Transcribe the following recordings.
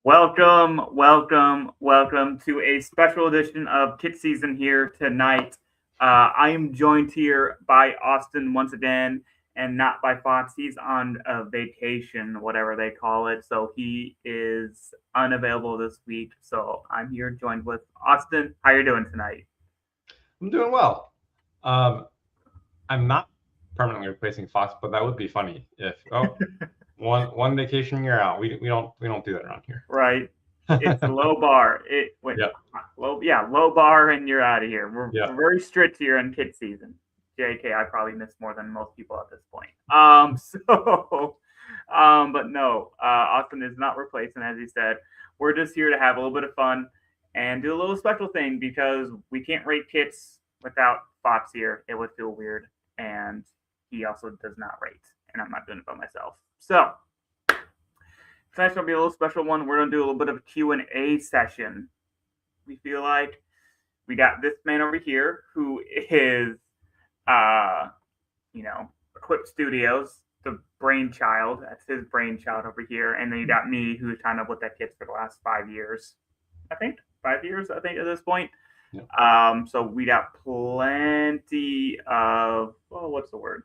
Welcome to a special edition of KitSZN here tonight. I am joined here by Austin once again, and not by Fox. He's on a vacation, whatever they call it, so he is unavailable this week. So I'm here joined with Austin. How you doing tonight? I'm doing well. I'm not permanently replacing Fox, but that would be funny if one vacation year out. We don't do that around here. Right. It's low bar. Yep. Low bar, and you're out of here. Yep. We're very strict here in KitSZN. JK, I probably missed more than most people at this point. But no, Austin is not replacing, as he said. We're just here to have a little bit of fun and do a little special thing because we can't rate kits without Fox here. It would feel weird, and he also does not rate, and I'm not doing it by myself. So tonight's gonna be a little special one. We're gonna do a little bit of a Q&A session. We feel like we got this man over here who is, Equip Studios, the brainchild. That's his brainchild over here. And then you got me, who's kind of with that kits for the last 5 years. I think 5 years. At this point. Yeah. So we got plenty of what's the word?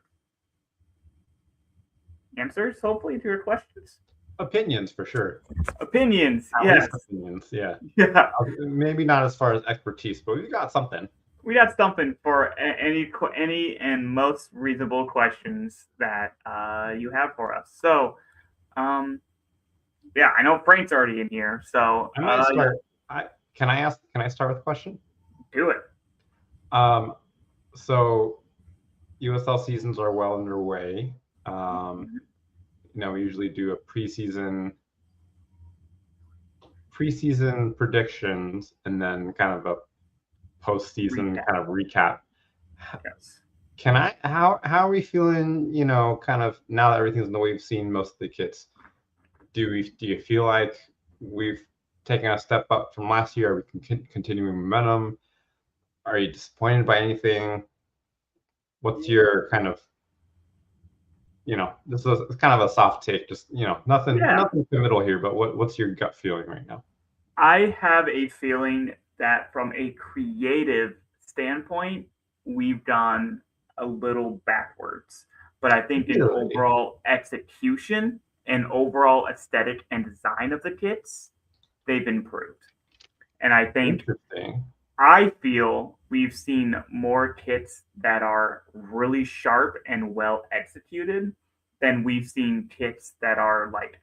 Answers, hopefully, to your questions. Opinions for sure. Opinions, yes. Opinions, yeah. Yeah. Maybe not as far as expertise, but we've got something. We got something for any and most reasonable questions that you have for us. So, I know Frank's already in here. So I might start. Can I start with a question? Do it. So USL seasons are well underway. We usually do a preseason predictions and then kind of a postseason kind of recap. Yes. How are we feeling, kind of now that everything's in the way we've seen most of the kits? Do you feel like we've taken a step up from last year? Are we continuing momentum? Are you disappointed by anything? What's your kind of, this is kind of a soft take, just, nothing in the middle here, but what's your gut feeling right now? I have a feeling that from a creative standpoint, we've gone a little backwards. But I think in overall execution and overall aesthetic and design of the kits, they've improved. And I think I feel we've seen more kits that are really sharp and well executed than we've seen kits that are like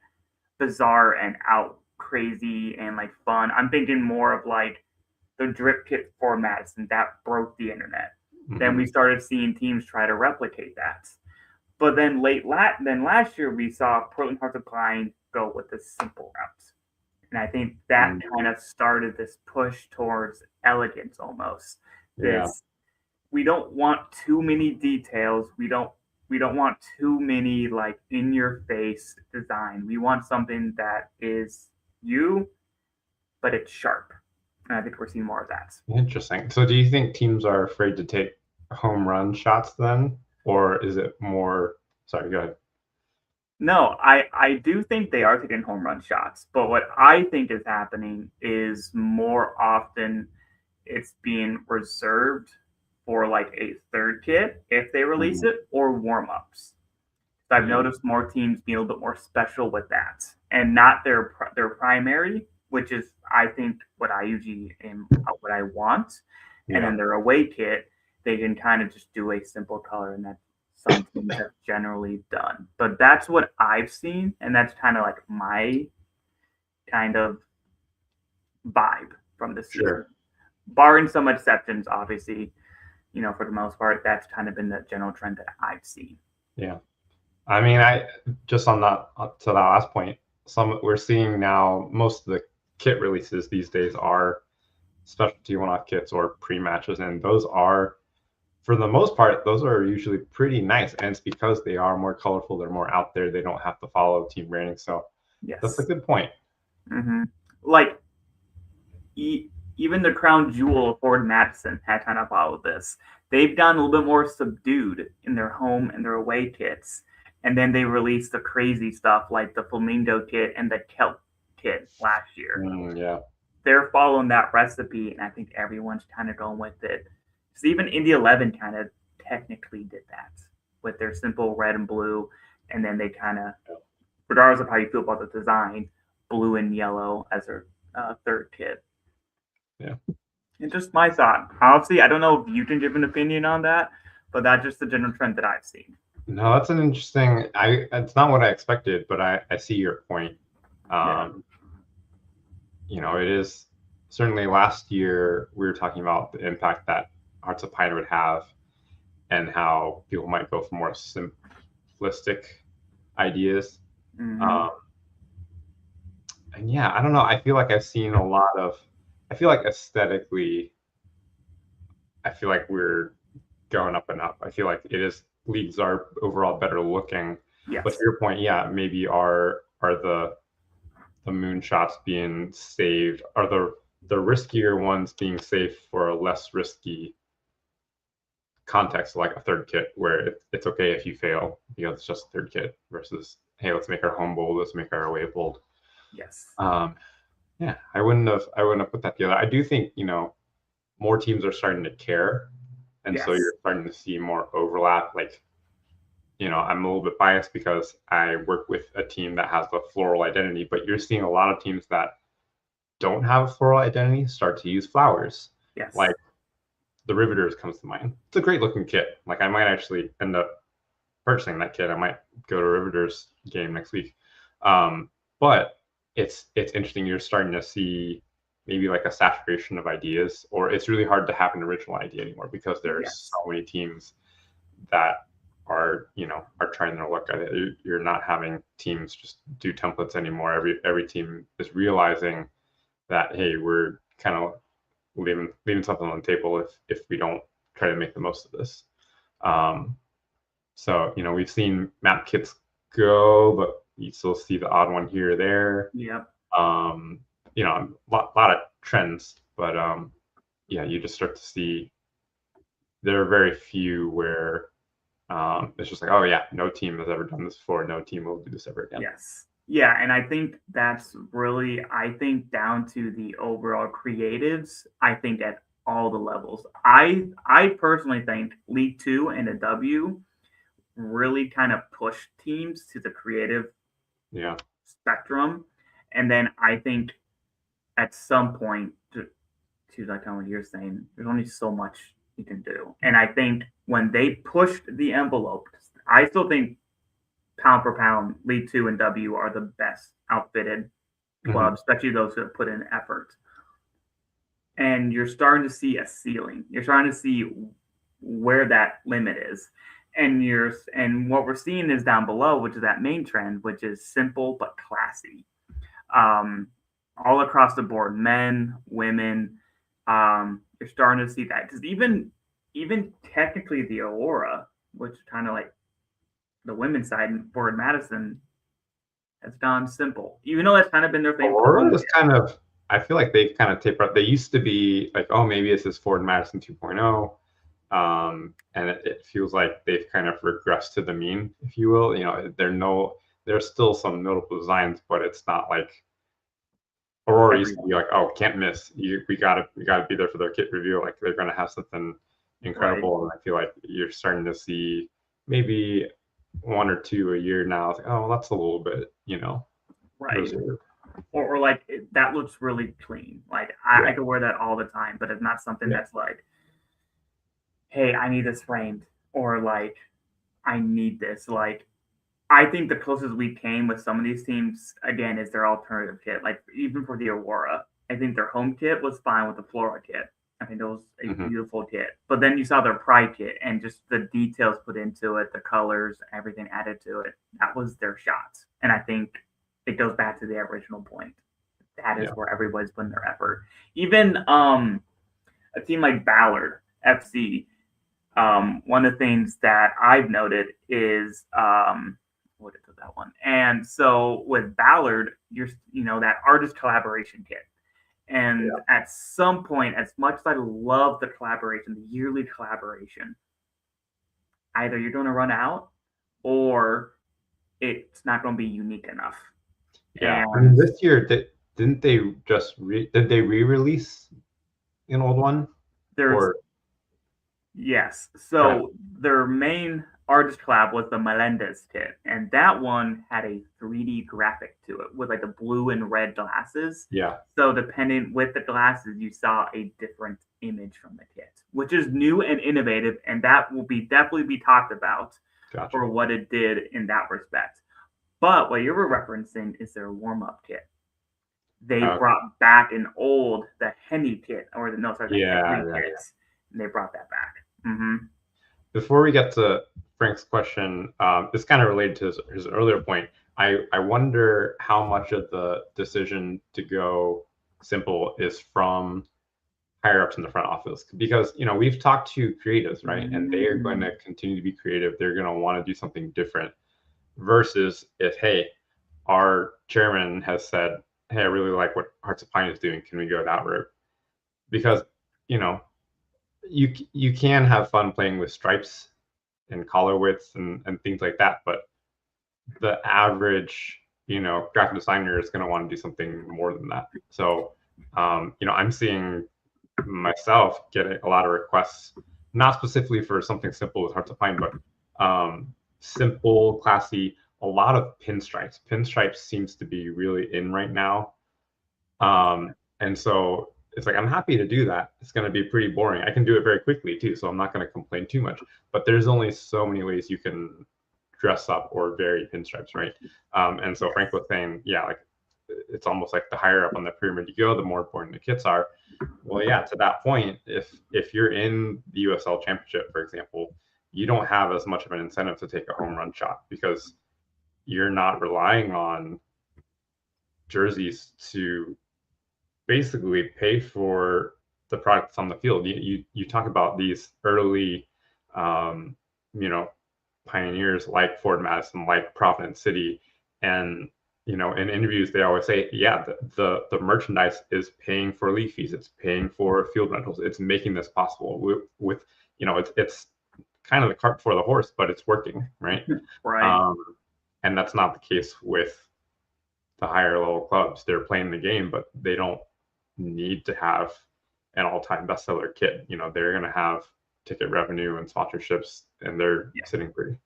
bizarre and out crazy and like fun. I'm thinking more of like the drip kit for Madison that broke the internet. Mm-hmm. Then we started seeing teams try to replicate that. But then last year we saw Portland Hearts of Klein go with the simple route. And I think that kind of started this push towards elegance almost. We don't want too many details. We don't want too many like in your face design. We want something that is you, but it's sharp. And I think we're seeing more of that. Interesting. So do you think teams are afraid to take home run shots then? Or is it more... Sorry, go ahead. No, I do think they are taking home run shots. But what I think is happening is more often it's being reserved for like a third kit if they release it, or warm-ups. So I've noticed more teams being a little bit more special with that. And not their primary, which is, I think, what I usually am, what I want. Yeah. And then their away kit, they can kind of just do a simple color, and that's something that's generally done. But that's what I've seen, and that's kind of like my kind of vibe from this year. Barring some exceptions, obviously, for the most part, that's kind of been the general trend that I've seen. Yeah. I mean, I just on that, to that last point, we're seeing now most of the kit releases these days are specialty one-off kits or pre-matches, and those are, for the most part, those are usually pretty nice, and it's because they are more colorful, they're more out there, they don't have to follow team branding. So that's a good point. Mm-hmm. Like even the crown jewel of Ford Madison had kind of followed this. They've gone a little bit more subdued in their home and their away kits. And then they released the crazy stuff like the Flamingo kit and the kit last year. Yeah. They're following that recipe, and I think everyone's kind of going with it. So even Indy 11 kind of technically did that with their simple red and blue, and then they kind of, regardless of how you feel about the design, blue and yellow as their third kit. Yeah. And just my thought. Obviously, I don't know if you can give an opinion on that, but that's just the general trend that I've seen. No, that's an interesting. It's not what I expected, but I see your point. Yeah. It is certainly last year we were talking about the impact that Hearts of Pine would have, and how people might go for more simplistic ideas. Mm-hmm. And yeah, I don't know. I feel like I've seen a lot of. I feel like aesthetically, I feel like we're going up and up. I feel like leagues are overall better looking. Yes. But to your point, yeah, maybe are the moonshots being saved? Are the riskier ones being saved for a less risky context, like a third kit, where it's okay if you fail because it's just a third kit, versus, hey, let's make our home bold, let's make our away bold. Yes. Yeah, I wouldn't have put that together. I do think more teams are starting to care, and so you're starting to see more overlap. Like, I'm a little bit biased because I work with a team that has the floral identity, but you're seeing a lot of teams that don't have a floral identity start to use flowers. Yes. Like the Riveters comes to mind. It's a great looking kit. Like I might actually end up purchasing that kit. I might go to a Riveters game next week. But it's interesting. You're starting to see maybe like a saturation of ideas, or it's really hard to have an original idea anymore because there's so many teams that are trying their luck at it. You're not having teams just do templates anymore. Every team is realizing that, hey, we're kind of leaving something on the table if we don't try to make the most of this. So we've seen map kits go, but you still see the odd one here or there. Yep. A lot of trends, but yeah, you just start to see there are very few where it's just like, oh yeah, no team has ever done this before. No team will do this ever again. Yes. Yeah, and I think that's really, down to the overall creatives. I think at all the levels. I personally think League Two and a W really kind of push teams to the creative spectrum, and then I think at some point, to like what you're saying, there's only so much you can do, and I think when they pushed the envelope, I still think pound for pound, League Two and W are the best outfitted clubs, especially those who have put in effort. And you're starting to see a ceiling. You're starting to see where that limit is. And what we're seeing is down below, which is that main trend, which is simple but classy. All across the board, men, women, you're starting to see that. Because even technically the Aurora, which is kind of like the women's side in Forward Madison, has gone simple. Even though that's kind of been their thing. Aurora is kind of, I feel like they've kind of tapered up. They used to be like, oh, maybe this is Forward Madison 2.0. And it feels like they've kind of regressed to the mean, if you will. There's still some notable designs, but it's not like Aurora used to be like, oh, can't miss. We gotta be there for their kit review. Like they're gonna have something incredible. And I feel like you're starting to see maybe one or two a year now. It's like, oh, that's a little bit, reserved. Or like that looks really clean. Like I could wear that all the time, but it's not something that's like, hey, I need this framed, or like I need this. Like I think the closest we came with some of these teams again is their alternative kit. Like even for the Aurora, I think their home kit was fine with the Flora kit. I think it was a beautiful kit. But then you saw their Pride kit and just the details put into it, the colors, everything added to it. That was their shots. And I think it goes back to the original point. That is where everybody's putting their effort. Even a team like Ballard FC, one of the things that I've noted is what is that one? And so with Ballard, that artist collaboration kit. And at some point, as much as I love the collaboration, the yearly collaboration, either you're going to run out or it's not going to be unique enough. Yeah, I mean, And this year, didn't they just did they re-release an old one? there's Or yes. right. So their main artist collab was the Melendez kit, and that one had a 3D graphic to it with like the blue and red glasses. Yeah, So depending with the glasses, you saw a different image from the kit, which is new and innovative, and that will be definitely be talked about gotcha. for what it did in that respect. But what you were referencing is their warm up kit. They Okay. brought back an old the Henny kit, or the no, sorry, the Yeah, Henry yeah, kit, yeah. and they brought that back. Mm-hmm. Before we get to Frank's question, it's kind of related to his earlier point. I wonder how much of the decision to go simple is from higher ups in the front office, because we've talked to creatives, right, and they are going to continue to be creative. They're going to want to do something different versus if, hey, our chairman has said, hey, I really like what Hearts of Pine is doing, can we go that route? Because you know you can have fun playing with stripes and collar widths and things like that, but the average graphic designer is going to want to do something more than that. So I'm seeing myself get a lot of requests, not specifically for something simple with Hearts of Pine, but simple, classy, a lot of pinstripes. Pinstripes seems to be really in right now. And so it's like, I'm happy to do that. It's going to be pretty boring. I can do it very quickly too, so I'm not going to complain too much. But there's only so many ways you can dress up or vary pinstripes, right? And so Frank was saying, yeah, like it's almost like the higher up on the pyramid you go, the more important the kits are. Well, yeah, to that point, if you're in the USL Championship, for example, you don't have as much of an incentive to take a home run shot because you're not relying on jerseys to basically pay for the products on the field. You talk about these early, um, you know, pioneers like Ford Madison, like Providence City, and in interviews they always say, yeah, the merchandise is paying for league fees, it's paying for field rentals, it's making this possible with it's kind of the cart before the horse, but it's working, right? Right. Um, and that's not the case with the higher level clubs. They're playing the game, but they don't need to have an all-time bestseller kit. They're going to have ticket revenue and sponsorships, and they're Yeah. sitting pretty.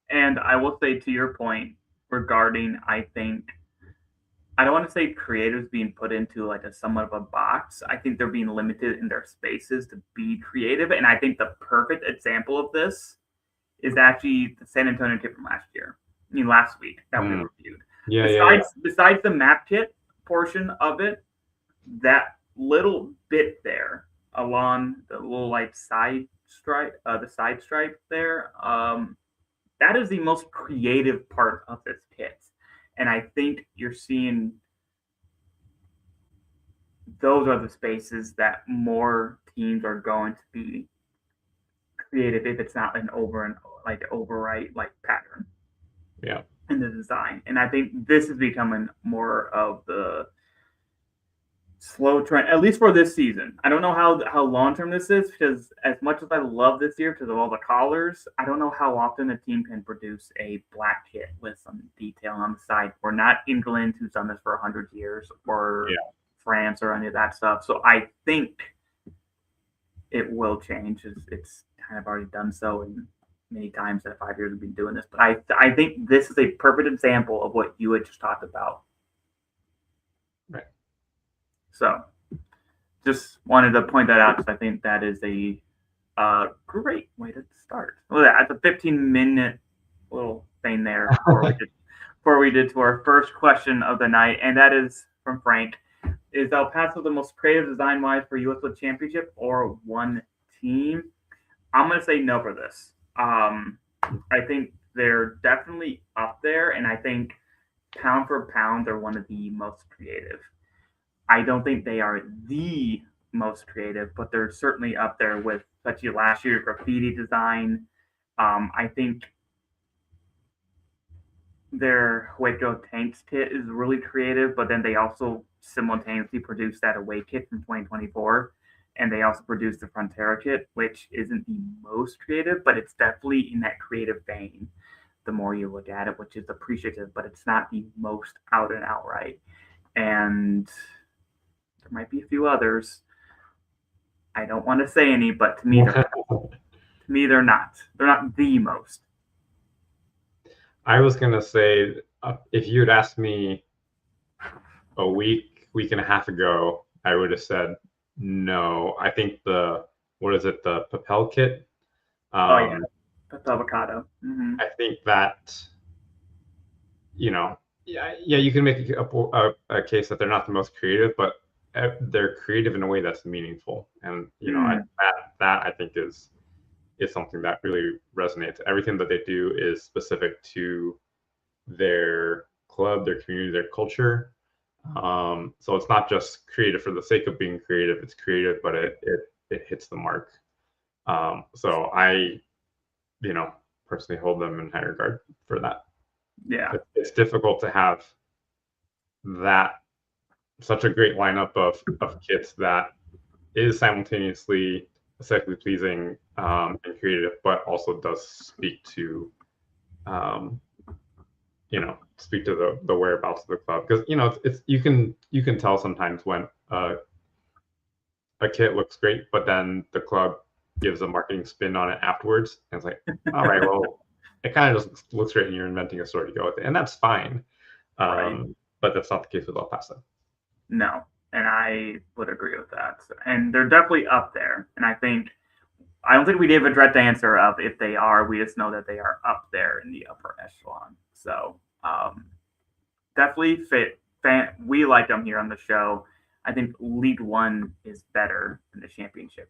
And I will say to your point regarding, I think, I don't want to say creatives being put into like a somewhat of a box. I think they're being limited in their spaces to be creative. And I think the perfect example of this is actually the San Antonio kit from last year. I mean, last week that we reviewed. Yeah, yeah, yeah. Besides the map kit portion of it, that little bit there along the little like side stripe, the side stripe there, that is the most creative part of this kit. And I think you're seeing those are the spaces that more teams are going to be creative if it's not an over and like overwrite like pattern Yeah. in the design. And I think this is becoming more of the slow trend, at least for this season. I don't know how long term this is because as much as I love this year because of all the collars, I don't know how often a team can produce a black kit with some detail on the side. We're not England, who's done this for 100 years, or France or any of that stuff. So I think it will change. It's kind of already done so in many times that 5 years we've been doing this. But I think this is a perfect example of what you had just talked about. Right. So just wanted to point that out because I think that is a great way to start. Well, that's a 15-minute little thing there before we did to our first question of the night, and that is from Frank. Is El Paso the most creative design-wise for USL Championship or one team? I'm going to say no for this. I think they're definitely up there, and I think pound for pound, they're one of the most creative. I don't think they are the most creative, but they're certainly up there with, especially last year, graffiti design. I think their Waco Tanks kit is really creative, but then they also simultaneously produced that away kit from 2024. And they also produced the Frontera kit, which isn't the most creative, but it's definitely in that creative vein. the more you look at it, which is appreciative, but it's not the most out and outright. And there might be a few others. I don't want to say any, but to me, they're not. They're not the most. I was gonna say, if you'd asked me a week and a half ago, I would have said no. I think the Papel kit? Oh yeah, that's avocado. Mm-hmm. I think that, yeah, you can make a case that they're not the most creative, but they're creative in a way that's meaningful, and that I think is something that really resonates. Everything that they do is specific to their club, their community, their culture. So it's not just creative for the sake of being creative. It's creative, but it hits the mark. So I, personally hold them in high regard for that. Yeah, it's difficult to have that such a great lineup of kits that is simultaneously aesthetically pleasing and creative, but also does speak to speak to the whereabouts of the club, because it's you can tell sometimes when a kit looks great, but then the club gives a marketing spin on it afterwards, and it's like, all right, well, it kind of just looks great, and you're inventing a story to go with it, and that's fine. right. But that's not the case with El Paso. No, and I would agree with that. And they're definitely up there. And I don't think we gave a direct answer of if they are. We just know that they are up there in the upper echelon. So definitely fit. We like them here on the show. I think League One is better than the championship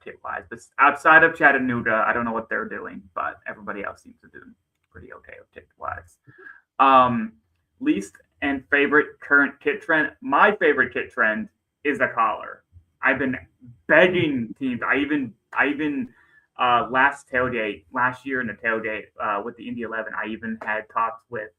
tip wise. But outside of Chattanooga, I don't know what they're doing, but everybody else seems to do pretty okay with tip wise. Least and favorite current kit trend. My favorite kit trend is the collar. I've been begging teams. I even last year in the tailgate with the Indy 11, I even had talks with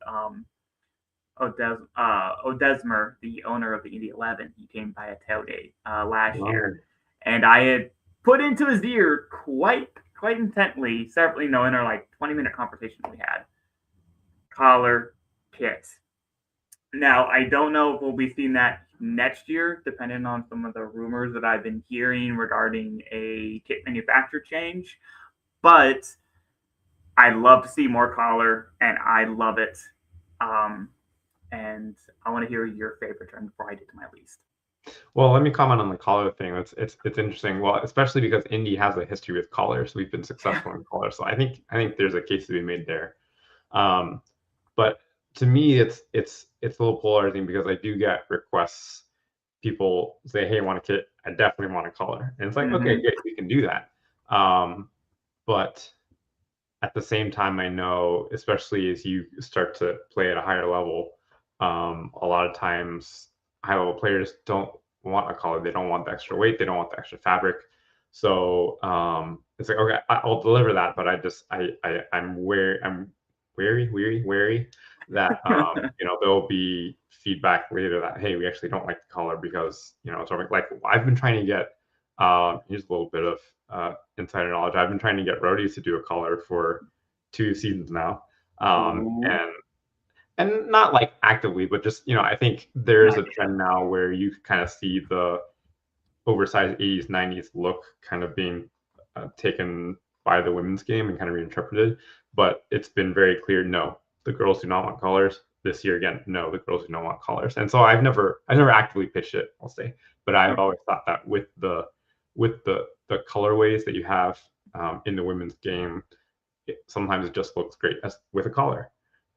Odesmer, the owner of the Indy 11. He came by a tailgate last year, and I had put into his ear quite intently, separately, in our like 20-minute conversation we had. Collar kit. Now, I don't know if we'll be seeing that next year, depending on some of the rumors that I've been hearing regarding a kit manufacturer change. But I love to see more collar, and I love it. And I want to hear your favorite trend before I get to my least. Well, let me comment on the collar thing. It's interesting. Well, especially because Indy has a history with collars. We've been successful in collars, so I think there's a case to be made there. But to me, it's a little polarizing because I do get requests. People say, "Hey, I want a kit. I definitely want a collar," and it's like, okay, great, we can do that. But at the same time, I know, especially as you start to play at a higher level, a lot of times high-level players don't want a collar. They don't want the extra weight. They don't want the extra fabric. So it's like, okay, I'll deliver that, but I'm wary that there'll be feedback later that, hey, we actually don't like the collar because sort of like I've been trying to get here's a little bit of insider knowledge. I've been trying to get roadies to do a collar for 2 seasons now, and not like actively, but just I think there is a trend now where you kind of see the oversized 80s 90s look kind of being taken by the women's game and kind of reinterpreted, but it's been very clear, no, the girls do not want collars. This year again, no, the girls do not want collars. And so I've never actively pitched it, I'll say, but I've always thought that with the colorways that you have in the women's game, sometimes it just looks great with a collar,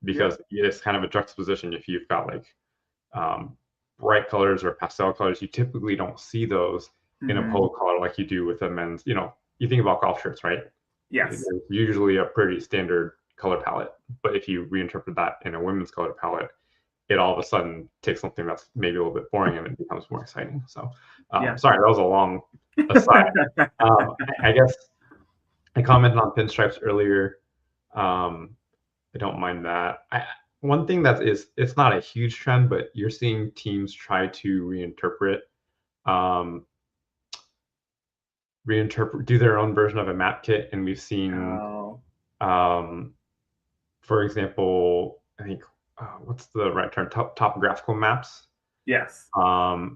because it's kind of a juxtaposition. If you've got like bright colors or pastel colors, you typically don't see those in a polo collar like you do with a men's. You think about golf shirts, right? Yes. There's usually a pretty standard color palette, but if you reinterpret that in a women's color palette, it all of a sudden takes something that's maybe a little bit boring and it becomes more exciting. So, sorry, that was a long aside. I guess I commented on pinstripes earlier. I don't mind that. One thing it's not a huge trend, but you're seeing teams try to do their own version of a map kit, and we've seen for example, I think what's the right term? Topographical maps. Yes.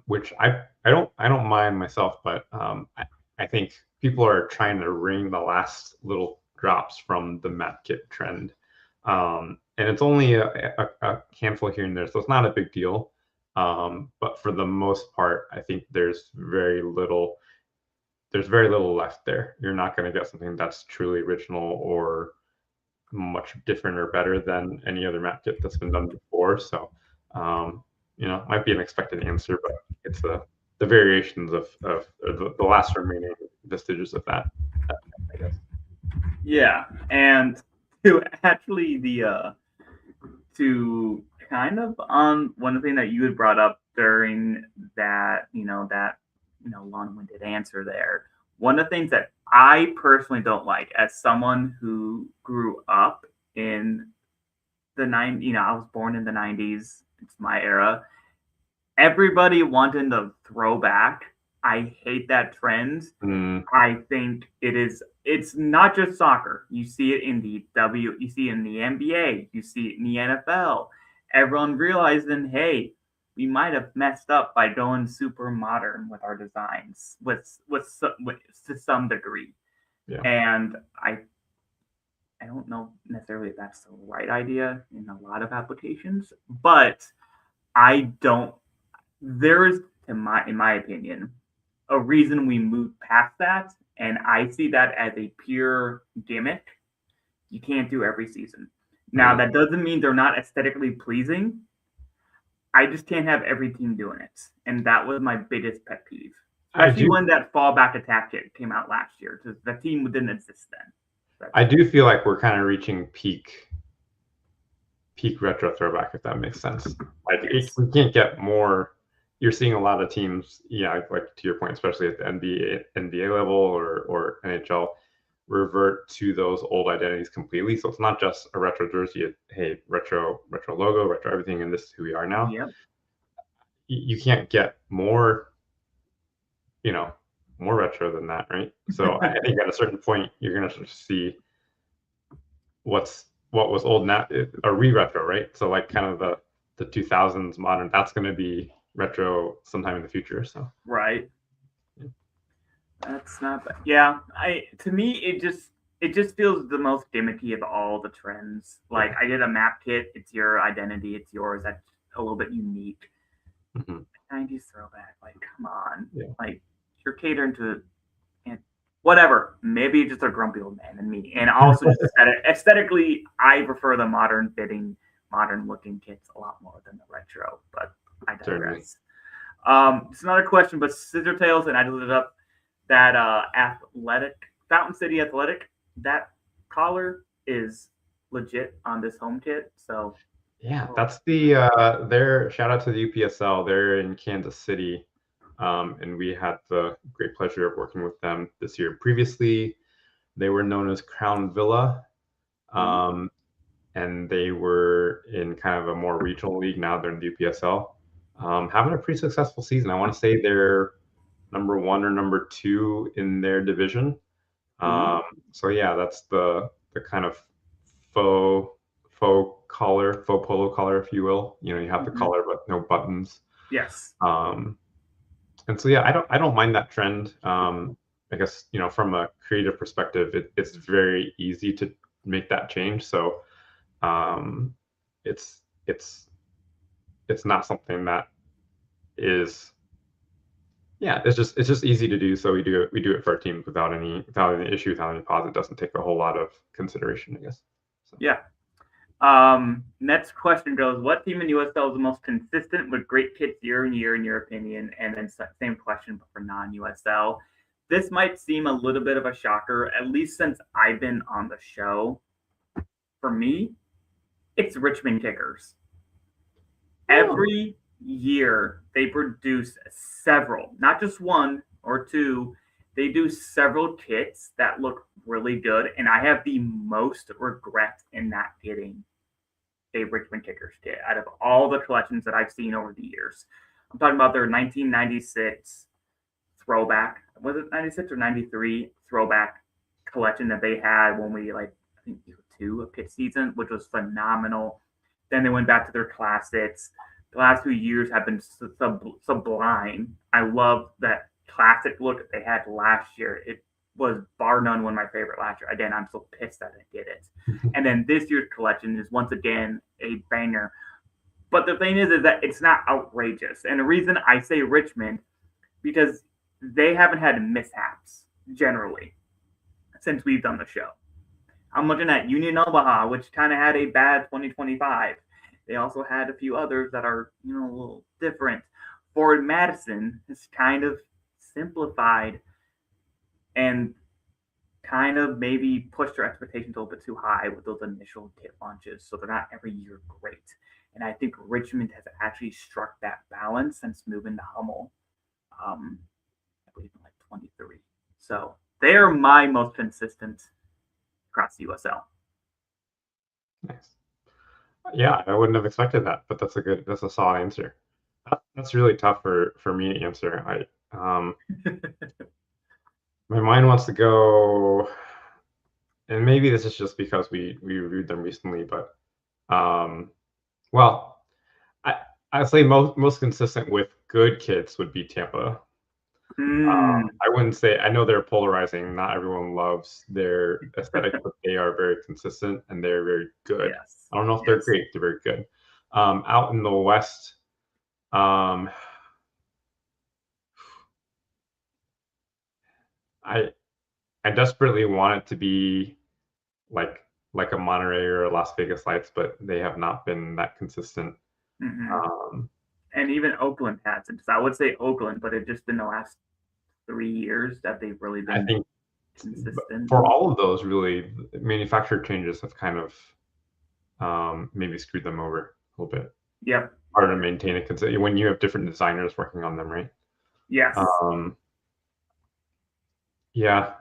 Which I don't mind myself, but I think people are trying to wring the last little drops from the map kit trend, and it's only a handful here and there, so it's not a big deal. But for the most part, I think there's very little left there. You're not going to get something that's truly original or much different or better than any other map kit that's been done before. So, might be an expected answer, but it's the variations of the last remaining vestiges of that, I guess. Yeah, and to actually to kind of on one thing that you had brought up during that long-winded answer there. One of the things that I personally don't like, as someone who grew up in I was born in the 90s. It's my era. Everybody wanting to throw back. I hate that trend. Mm, I think it's not just soccer. You see it in you see it in the NBA, you see it in the NFL. Everyone realizing, hey, we might have messed up by going super modern with our designs with to some degree. yeah. And I don't know necessarily if that's the right idea in a lot of applications, but I don't there is in my opinion a reason we moved past that, and I see that as a pure gimmick. You can't do every season. Now, Mm. that doesn't mean they're not aesthetically pleasing. I just can't have every team doing it, and that was my biggest pet peeve. I Especially do when that fallback attack kit came out last year, because the team didn't exist then. I do feel like we're kind of reaching peak retro throwback, if that makes sense. Like Yes. we can't get more. You're seeing a lot of teams, yeah, like to your point, especially at the NBA level or NHL, revert to those old identities completely. So it's not just a retro jersey. Hey, retro logo, retro everything, and this is who we are now. Yep. You can't get more, more retro than that, right? So I think at a certain point, you're gonna see what was old now, a re-retro, right? So like kind of the 2000s modern, that's going to be retro sometime in the future. So Right. yeah. That's not bad. Yeah, I to me it just feels the most gimmicky of all the trends. Like Yeah. I did a map kit, it's your identity, it's yours. That's a little bit unique. Mm-hmm. 90s throwback, like come on. Yeah. Like you're catering to and whatever. Maybe just a grumpy old man and me. And also just aesthetically, I prefer the modern fitting, modern looking kits a lot more than the retro, but I Certainly. digress. It's another question, but Scissor Tails, and I looked it up that athletic Fountain City Athletic, that collar is legit on this home kit. So Yeah, that's their shout out to the UPSL. They're in Kansas City, and we had the great pleasure of working with them this year. Previously, they were known as Crown Villa, and they were in kind of a more regional league. Now they're in the UPSL, having a pretty successful season. I want to say they're number one or number two in their division. So yeah, that's the kind of faux faux polo collar, if you will. You have the collar but no buttons. yes, And so yeah, I don't mind that trend. I guess from a creative perspective, it's very easy to make that change. So um, it's it's it's not something that is it's just easy to do. So we do it for our teams without any issue, without any pause. It doesn't take a whole lot of consideration, I guess. So. yeah. Next question goes: what team in USL is the most consistent with great kits year in year, in your opinion? And then same question, but for non-USL. This might seem a little bit of a shocker, at least since I've been on the show. For me, it's Richmond Kickers. Every year they produce several, not just one or two. They do several kits that look really good, and I have the most regret in not getting a Richmond Kickers kit out of all the collections that I've seen over the years. I'm talking about their 1996 throwback. Was it 96 or 93 throwback collection that they had when we I think 2 of KitSZN, which was phenomenal. Then they went back to their classics. The last few years have been sublime. I love that classic look that they had last year. It was bar none one of my favorite last year. Again, I'm so pissed that I did it. And then this year's collection is once again a banger. But the thing is that it's not outrageous. And the reason I say Richmond, because they haven't had mishaps generally since we've done the show. I'm looking at Union Omaha, which kind of had a bad 2025. They also had a few others that are, a little different. Ford Madison is kind of simplified and kind of maybe pushed their expectations a little bit too high with those initial kit launches. So they're not every year great. And I think Richmond has actually struck that balance since moving to Hummel. I believe in like 23. So they are my most consistent across the USL. Nice. Yeah, I wouldn't have expected that, but that's a solid answer. That's really tough for me to answer. My mind wants to go, and maybe this is just because we reviewed them recently, but well, I'd say most consistent with good kits would be Tampa. I wouldn't say, I know they're polarizing. Not everyone loves their aesthetic, but they are very consistent and they're very good. Yes. I don't know if they're great, they're very good. Out in the West, I desperately want it to be like a Monterey or a Las Vegas Lights, but they have not been that consistent. And even Oakland hasn't. So I would say Oakland, but it just in the last 3 years that they've really been, I think, consistent. For all of those, really, manufacturer changes have kind of maybe screwed them over a little bit. Yep. Hard to maintain it when you have different designers working on them, right? Yes. Yeah.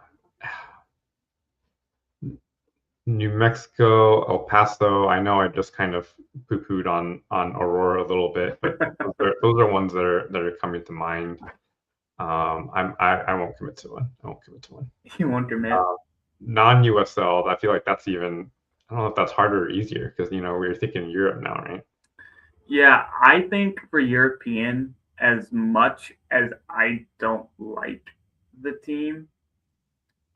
New Mexico, El Paso. I know I just kind of poo-pooed on Aurora a little bit, but those are ones that are coming to mind. I won't commit to one. You won't commit. Non-USL, I feel like that's even, I don't know if that's harder or easier because we're thinking Europe now, right? Yeah, I think for European, as much as I don't like the team,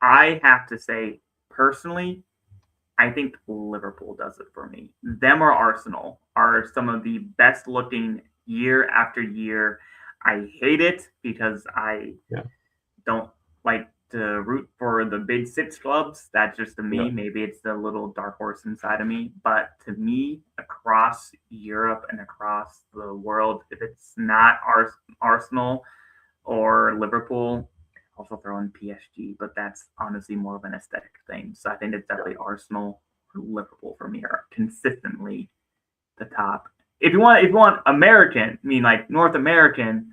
I have to say personally, I think Liverpool does it for me. Them or Arsenal are some of the best looking year after year. I hate it because I don't like to root for the big six clubs. That's just to me. Maybe it's the little dark horse inside of me. But to me, across Europe and across the world, if it's not Arsenal or Liverpool, also throw in PSG, but that's honestly more of an aesthetic thing. So I think it's definitely Arsenal or Liverpool for me are consistently the top. If you want American, I mean like North American,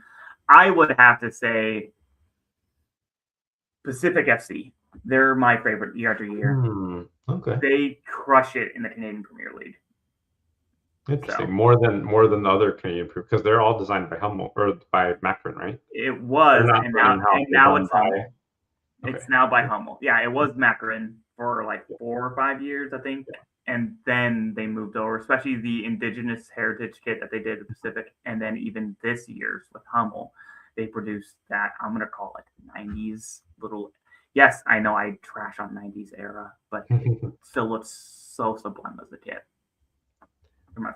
I would have to say Pacific FC. They're my favorite year after year. Okay. They crush it in the Canadian Premier League. Interesting. So. More than the other Canadian because they're all designed by Hummel or by Macron, right? It was, and now it's Hummel. Okay. It's now by Hummel. Yeah, it was Macron for like 4 or 5 years, I think. And then they moved over, especially the indigenous heritage kit that they did at Pacific. And then even this year's with Hummel, they produced that, I'm going to call it 90s little. Yes, I know I trash on 90s era, but it still looks so sublime as a kit.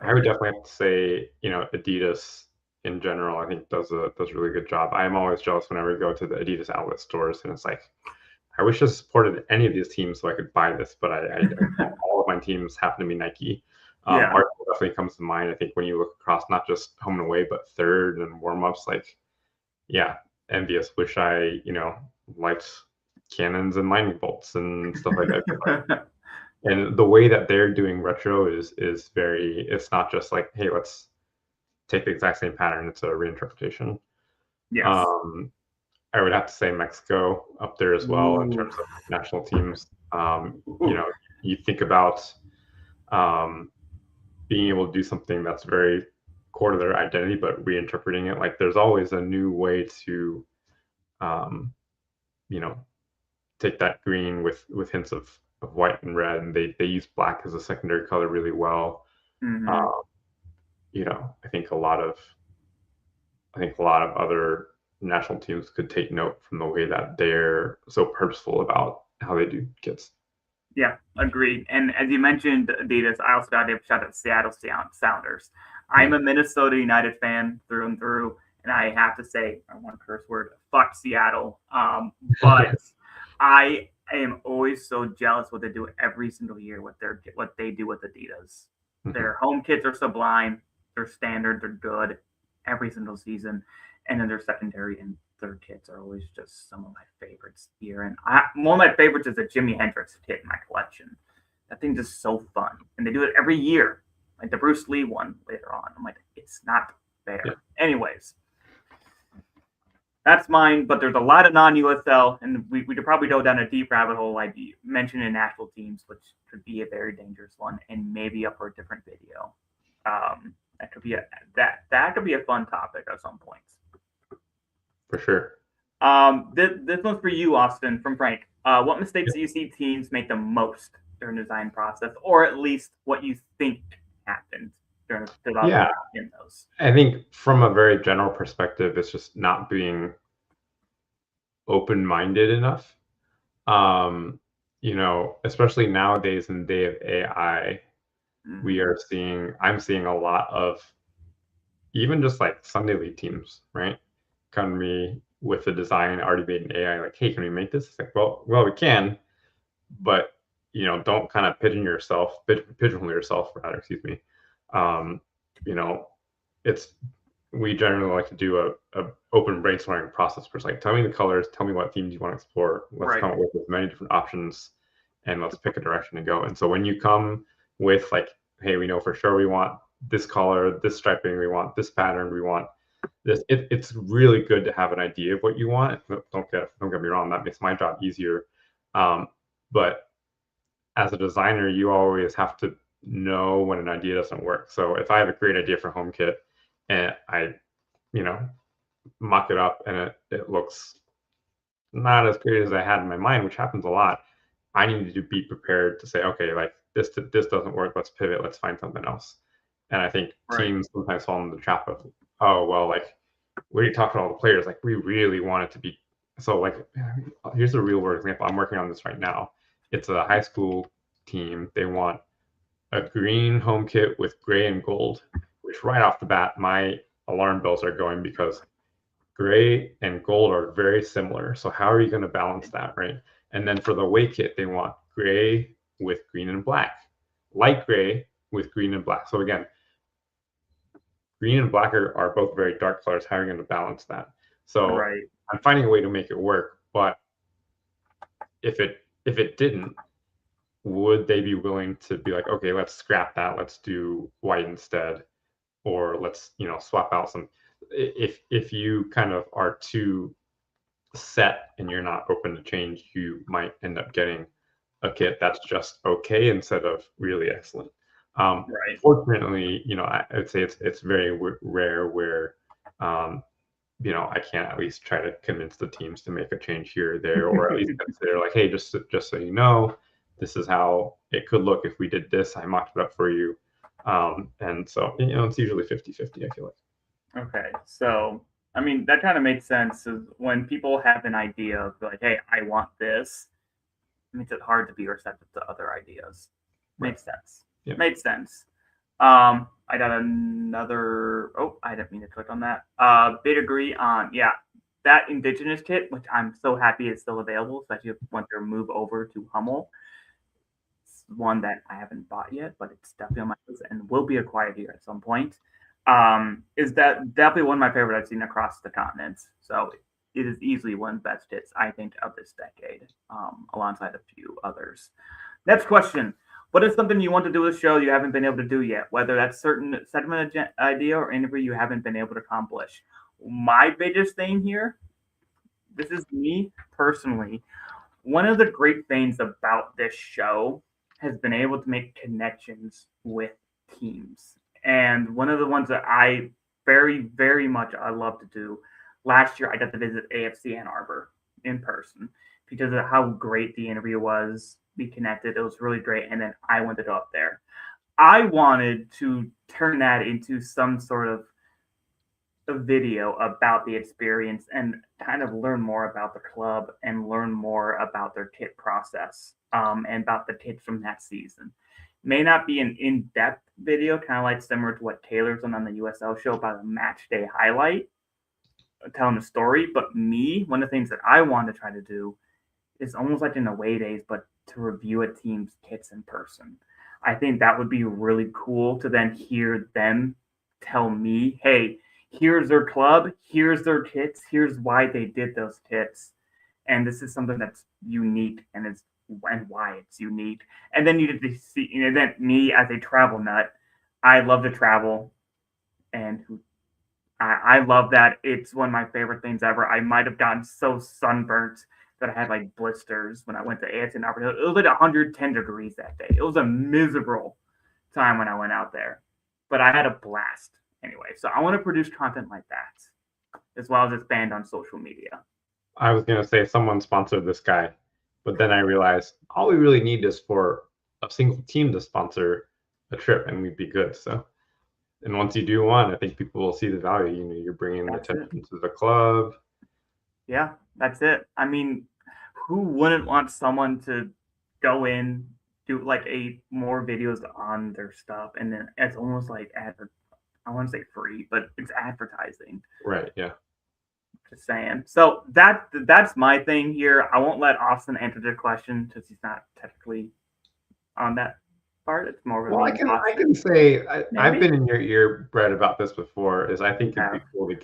I would definitely have to say, Adidas in general, I think does a really good job. I'm always jealous whenever we go to the Adidas outlet stores, and it's like, I wish I supported any of these teams so I could buy this, but all of my teams happen to be Nike. Arsenal definitely comes to mind. I think when you look across not just home and away, but third and warm-ups, like, yeah, envious. Wish I, liked cannons and lightning bolts and stuff like that. And the way that they're doing retro is very, it's not just like, hey, let's take the exact same pattern. It's a reinterpretation. Yes. I would have to say Mexico up there as well in terms of national teams. You think about being able to do something that's very core to their identity, but reinterpreting it. Like there's always a new way to, take that green with hints of white and red, and they use black as a secondary color really well. Mm-hmm. I think a lot of other national teams could take note from the way that they're so purposeful about how they do kits. Yeah, agreed. And as you mentioned, Adidas, I also got to give a shout out to Seattle Sounders. I'm a Minnesota United fan through and through, and I have to say, I want to curse word, fuck Seattle. But I am always so jealous what they do every single year. What they do with Adidas. Their home kits are sublime. Their standards are good every single season, and then their secondary and third kits are always just some of my favorites here. And one of my favorites is a Jimi Hendrix kit in my collection. That thing's just so fun, and they do it every year. Like the Bruce Lee one later on. I'm like, it's not fair. Yeah. Anyways, that's mine. But there's a lot of non-USL, and we could probably go down a deep rabbit hole, like mentioning national teams, which could be a very dangerous one, and maybe up for a different video. That could be a fun topic at some point. For sure. This one's for you, Austin, from Frank. What mistakes do you see teams make the most during the design process, or at least what you think happened during development in those? I think from a very general perspective, it's just not being open-minded enough. Especially nowadays in the day of AI, I'm seeing a lot of even just like Sunday league teams, right? Come to me with a design already made in AI, like, hey, can we make this? It's like, well, we can, but don't kind of pigeonhole yourself, rather, excuse me. We generally like to do a open brainstorming process where it's like, tell me the colors, tell me what themes you want to explore. Let's come up with as many different options, and let's pick a direction to go. And so when you come with like, hey, we know for sure we want this color, this striping, we want this pattern, we want this. It's really good to have an idea of what you want. Don't get me wrong, that makes my job easier. But as a designer, you always have to know when an idea doesn't work. So if I have a great idea for HomeKit and I, mock it up and it looks not as great as I had in my mind, which happens a lot, I need to be prepared to say, okay, like this doesn't work. Let's pivot. Let's find something else. And I think teams sometimes fall into the trap of, oh, well, like we already talked to all the players. Like we really want it to be. So like, here's a real world example. I'm working on this right now. It's a high school team. They want a green home kit with gray and gold, which right off the bat, my alarm bells are going because gray and gold are very similar. So how are you going to balance that, right? And then for the away kit, they want gray with green and black, light gray with green and black. So again, green and black are both very dark colors. How are you going to balance that? So I'm finding a way to make it work. But if it didn't, would they be willing to be like, okay, let's scrap that. Let's do white instead, or let's swap out some. If you kind of are too set and you're not open to change, you might end up getting a kit that's just okay instead of really excellent. Fortunately, I would say it's very rare where I can't at least try to convince the teams to make a change here or there, or at least consider like, hey, just so you know, this is how it could look if we did this. I mocked it up for you. And so, it's usually 50-50, I feel like. Okay. So, I mean, that kind of makes sense. When people have an idea of like, hey, I want this, it makes it hard to be receptive to other ideas. Makes sense. Yeah. Makes sense. I got another. Oh, I didn't mean to click on that. Big agree on, that Indigenous kit, which I'm so happy is still available, especially once you move over to Hummel. It's one that I haven't bought yet, but it's definitely on my list and will be acquired here at some point. Is that definitely one of my favorite I've seen across the continents. So it is easily one of the best hits, I think, of this decade, alongside a few others. Next question. What is something you want to do with the show you haven't been able to do yet? Whether that's certain segment idea or interview you haven't been able to accomplish. My biggest thing here, this is me personally. One of the great things about this show has been able to make connections with teams. And one of the ones that I very, very much I love to do, last year I got to visit AFC Ann Arbor in person. because of how great the interview was. We connected. It was really great. And then I wanted to go up there. I wanted to turn that into some sort of a video about the experience and kind of learn more about the club and learn more about their kit process and about the kits from that season. May not be an in-depth video, kind of like similar to what Taylor's done on the USL show about a match day highlight, telling the story. But me, one of the things that I want to try to do is almost like in away days, but to review a team's kits in person. I think that would be really cool to then hear them tell me, hey, here's their club, here's their kits, here's why they did those kits. And this is something that's unique and why it's unique. And then you get to see, then me as a travel nut, I love to travel, and I love that. It's one of my favorite things ever. I might have gotten so sunburnt that I had like blisters when I went to ASN Upper Hill. It was like 110 degrees that day. It was a miserable time when I went out there, but I had a blast anyway. So I want to produce content like that, as well as expand on social media. I was going to say someone sponsored this guy, but then I realized all we really need is for a single team to sponsor a trip and we'd be good. So, and once you do one, I think people will see the value. You know, you're bringing attention to the club. Yeah, that's it. I mean, who wouldn't want someone to go in, do like more videos on their stuff, and then it's almost like I want to say free, but it's advertising. Right. Yeah. Just saying. So that's my thing here. I won't let Austin answer the question because he's not technically on that part. It's more of a well, I can say I've been in your ear, Brett, about this before. Is I think it'd be cool to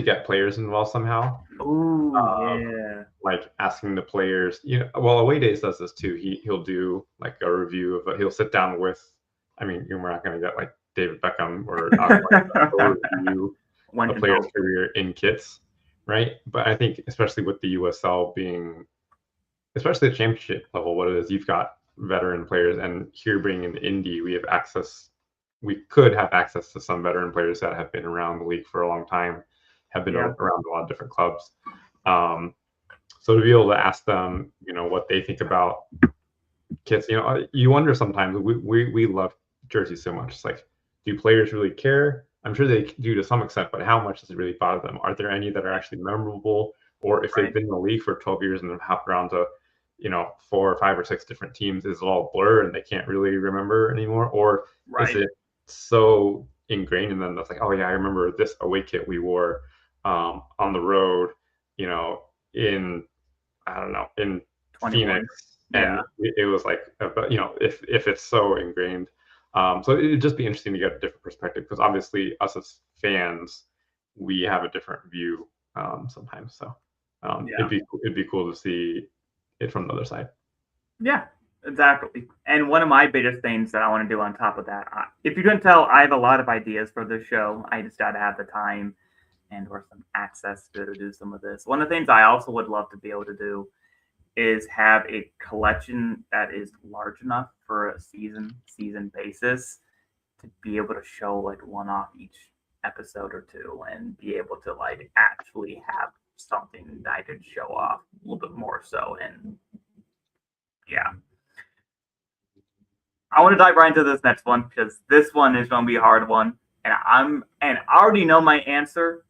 get players involved somehow. Oh yeah. Like asking the players, well, Away Days does this too. He'll do like a review of it. He'll sit down with, I mean, we're not going to get like David Beckham or review a player's career in kits, right? But I think especially with the USL being, especially the championship level, what it is, you've got veteran players, and here being in indie, we could have access to some veteran players that have been around the league for a long time, have been around a lot of different clubs. So to be able to ask them, what they think about kits, you wonder sometimes. We love jerseys so much. It's like, do players really care? I'm sure they do to some extent, but how much does it really bother them? Are there any that are actually memorable? Or if they've been in the league for 12 years and have hopped around to, 4 or 5 or 6 different teams, is it all blur and they can't really remember anymore? Or is it so ingrained in them that's like, oh yeah, I remember this away kit we wore on the road, in, I don't know, in 21. Phoenix, and it was like, if it's so ingrained. So it'd just be interesting to get a different perspective, because obviously us as fans, we have a different view sometimes. So it'd be cool to see it from the other side. Yeah, exactly. And one of my biggest things that I want to do on top of that, if you couldn't tell, I have a lot of ideas for this show. I just got to have the time and or some access to do some of this. One of the things I also would love to be able to do is have a collection that is large enough for a season basis to be able to show like one off each episode or two, and be able to like actually have something that I could show off a little bit more so. And yeah, I want to dive right into this next one, because this one is going to be a hard one, and I already know my answer.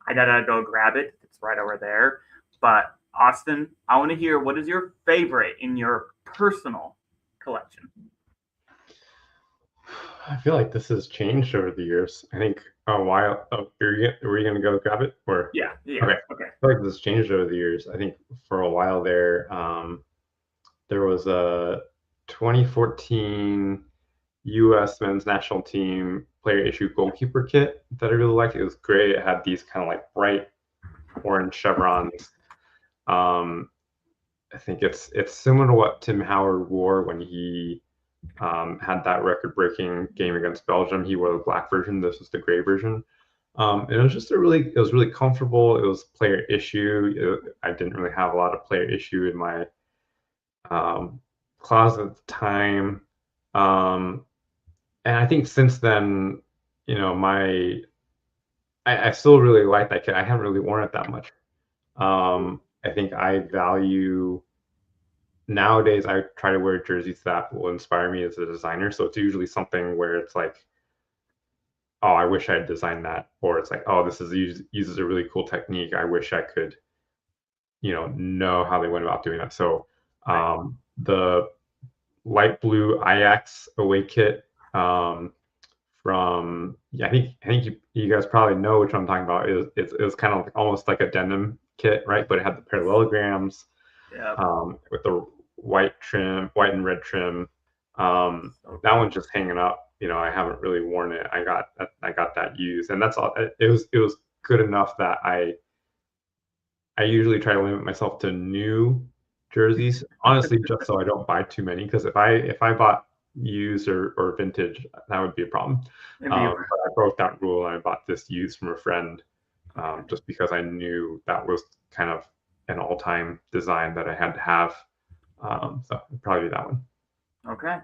I gotta go grab it. It's right over there. But Austin, I want to hear, what is your favorite in your personal collection? I feel like this has changed over the years. I think a while. Were you going to go grab it? Or yeah. Okay. I feel like this has changed over the years. I think for a while there, there was a 2014 U.S. men's national team player issue goalkeeper kit that I really liked. It was great. It had these kind of like bright orange chevrons. I think it's similar to what Tim Howard wore when he had that record-breaking game against Belgium. He wore the black version. This was the gray version. And it was just it was really comfortable. It was player issue. I didn't really have a lot of player issue in my closet at the time. And I think since then, I still really like that kit. I haven't really worn it that much. I think I value nowadays. I try to wear jerseys that will inspire me as a designer. So it's usually something where it's like, oh, I wish I had designed that, or it's like, oh, this uses a really cool technique. I wish I could, know how they went about doing that. So Right. the light blue Ajax away kit from I think you guys probably know which one I'm talking about. It was kind of like, almost like a denim kit, right? But it had the parallelograms Yeah. with the white and red trim. So That cool. one's just hanging up. I haven't really worn it. I got that used, and that's all. It was good enough that I usually try to limit myself to new jerseys, honestly, just so I don't buy too many. Because if I bought used or vintage, that would be a problem. It'd be But I broke that rule and I bought this used from a friend, okay. just because I knew that was kind of an all-time design that I had to have. So it'd probably be that one. Okay.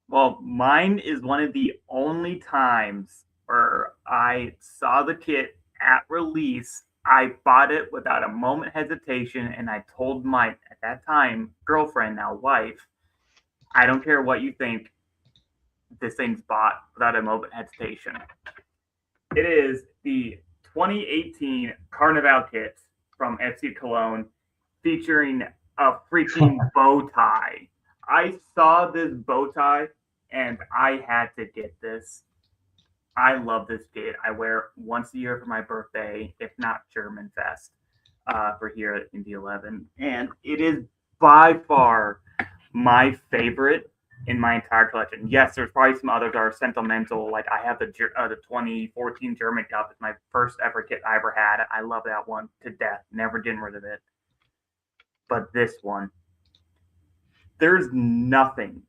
Well, mine is one of the only times where I saw the kit at release. I bought it without a moment hesitation, and I told my, at that time, girlfriend, now wife, I don't care what you think, this thing's bought without a moment hesitation. It is the 2018 Carnival kit from FC Cologne featuring a freaking bow tie. I saw this bow tie and I had to get this. I love this kit. I wear it once a year for my birthday, if not German Fest, for here at Indy 11. And it is by far my favorite in my entire collection. Yes, there's probably some others that are sentimental. Like I have the 2014 German Cup. It's my first ever kit I ever had. I love that one to death. Never getting rid of it. But this one, there's nothing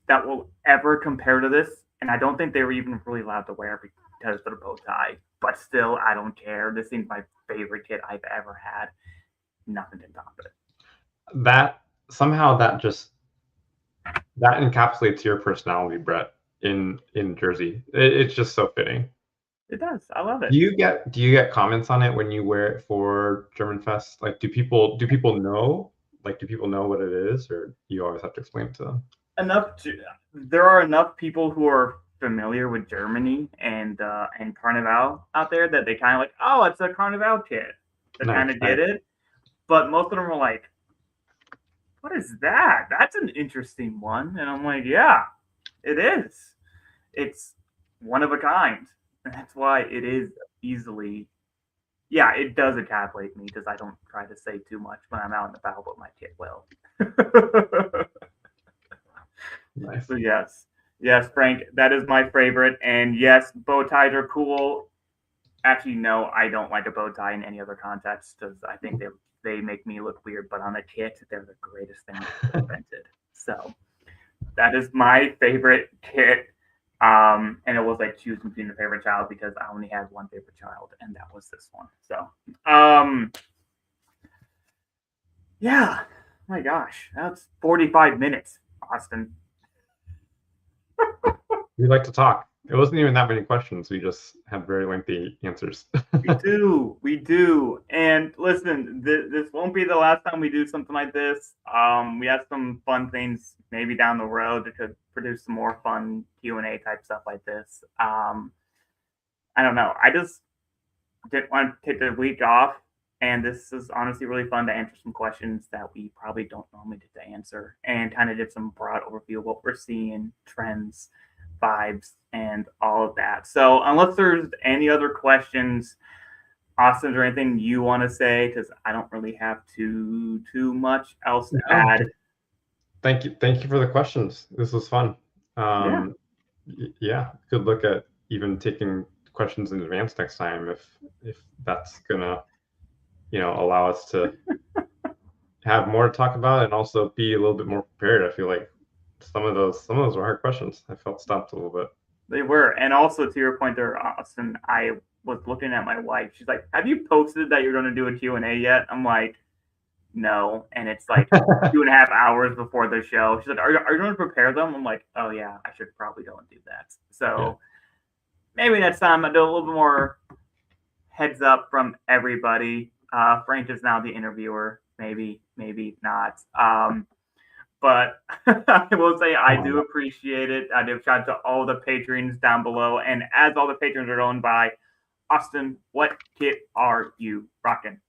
that will ever compare to this. And I don't think they were even really allowed to wear because of the bow tie. But still, I don't care. This thing's my favorite kit I've ever had. Nothing can top it. That somehow that encapsulates your personality, Brett, in Jersey. It's just so fitting. It does. I love Do it. you get do you get comments on it when you wear it for German Fest? Like, do people know? Like, do people know what it is, or you always have to explain it to them? Enough to, there are enough people who are familiar with Germany and Carnival out there that they kind of like, oh, it's a Carnival kit. They kind Nice, of get nice. it, but most of them are like, what is that? That's an interesting one, and I'm like, yeah, it is. It's one of a kind, and that's why it is easily. Yeah, it does encapsulate me because I don't try to say too much when I'm out and about, but my kit will. Nice. So yes, yes, Frank, that is my favorite. And yes, bow ties are cool. Actually, no, I don't like a bow tie in any other context because I think they make me look weird. But on a kit, they're the greatest thing invented. So that is my favorite kit. And it was like choosing between a favorite child because I only had one favorite child, and that was this one. So, yeah, my gosh, that's 45 minutes, Austin. We like to talk. It wasn't even that many questions. We just had very lengthy answers. We do. And listen, this won't be the last time we do something like this. We have some fun things maybe down the road that could produce some more fun Q&A type stuff like this. I don't know. I just didn't want to take the week off, and this is honestly really fun to answer some questions that we probably don't normally get to answer, and kind of did some broad overview of what we're seeing, trends, vibes, and all of that. So, unless there's any other questions, Austin, is there anything you want to say? Because I don't really have too much else to No, add. thank you for the questions. This was fun. Yeah, Yeah, good look at even taking questions in advance next time if that's gonna allow us to have more to talk about and also be a little bit more prepared. I feel like some of those were hard questions. I felt stumped a little bit. they were. And also to your point there, Austin, I was looking at my wife. She's like, "Have you posted that you're going to do a Q&A yet?" I'm like, "No." And it's like 2.5 hours before the show. She's like, are you going to prepare them?" I'm like, "Oh yeah, I should probably go and do that." Yeah. So maybe next time I'll do a little bit more heads up from everybody. Frank is now the interviewer. Maybe, maybe not. But I will say I do appreciate it. I do shout out to all the patrons down below. And as all the patrons are owned by Austin, what kit are you rocking?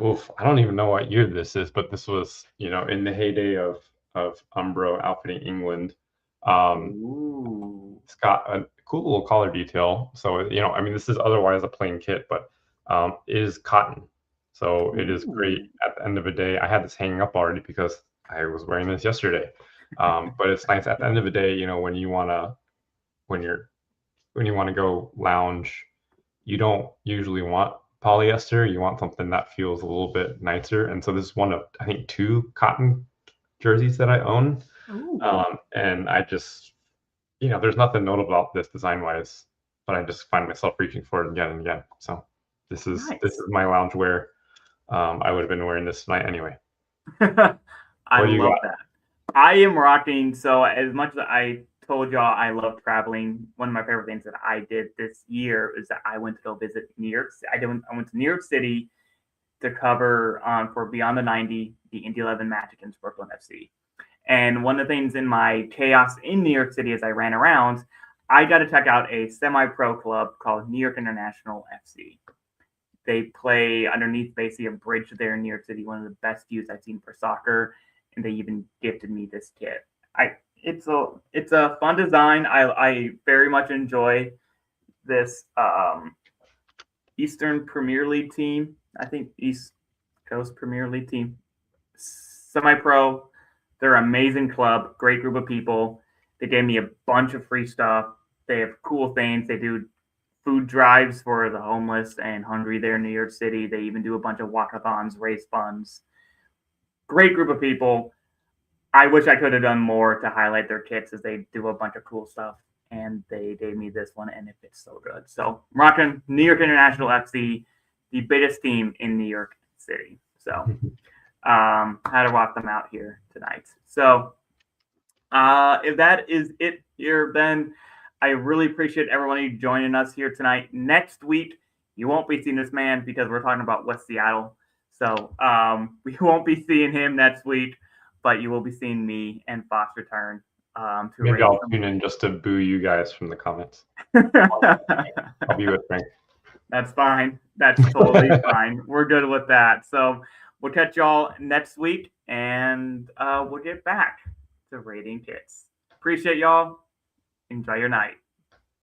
Oof, I don't even know what year this is, but this was, in the heyday of Umbro outfitting England. It's got a cool little collar detail. So, I mean, this is otherwise a plain kit, but it is cotton. So it is great at the end of the day. I had this hanging up already because I was wearing this yesterday. But it's nice at the end of the day, when you wanna when you want to go lounge, you don't usually want polyester. You want something that feels a little bit nicer. And so this is one of, I think, 2 cotton jerseys that I own. And I just, there's nothing notable about this design wise, but I just find myself reaching for it again and again. So this is my lounge wear. I would have been wearing this tonight anyway. I love that. I am rocking. So as much as I told y'all I love traveling, one of my favorite things that I did this year is that I went to go visit New York. I went to New York City to cover for Beyond the 90, the Indy 11 match against Brooklyn FC. And one of the things in my chaos in New York City as I ran around, I got to check out a semi-pro club called New York International FC. They play underneath basically a bridge there in New York City, one of the best views I've seen for soccer. And they even gifted me this kit. It's a fun design. I very much enjoy this Eastern Premier League team. I think East Coast Premier League team, semi-pro. They're an amazing club, great group of people. They gave me a bunch of free stuff. They have cool things. They do food drives for the homeless and hungry there in New York City. They even do a bunch of walkathons, raise funds. Great group of people. I wish I could have done more to highlight their kits as they do a bunch of cool stuff. And they gave me this one, and it fits so good. So I'm rocking New York International FC, the biggest team in New York City. So had to rock them out here tonight. So if that is it here, Ben, I really appreciate everyone joining us here tonight. Next week, you won't be seeing this man because we're talking about West Seattle. So we won't be seeing him next week, but you will be seeing me and Fox return. Maybe I'll tune in just to boo you guys from the comments. I'll be with Frank. That's fine. That's totally fine. We're good with that. So we'll catch y'all next week, and we'll get back to rating kits. Appreciate y'all. Enjoy your night.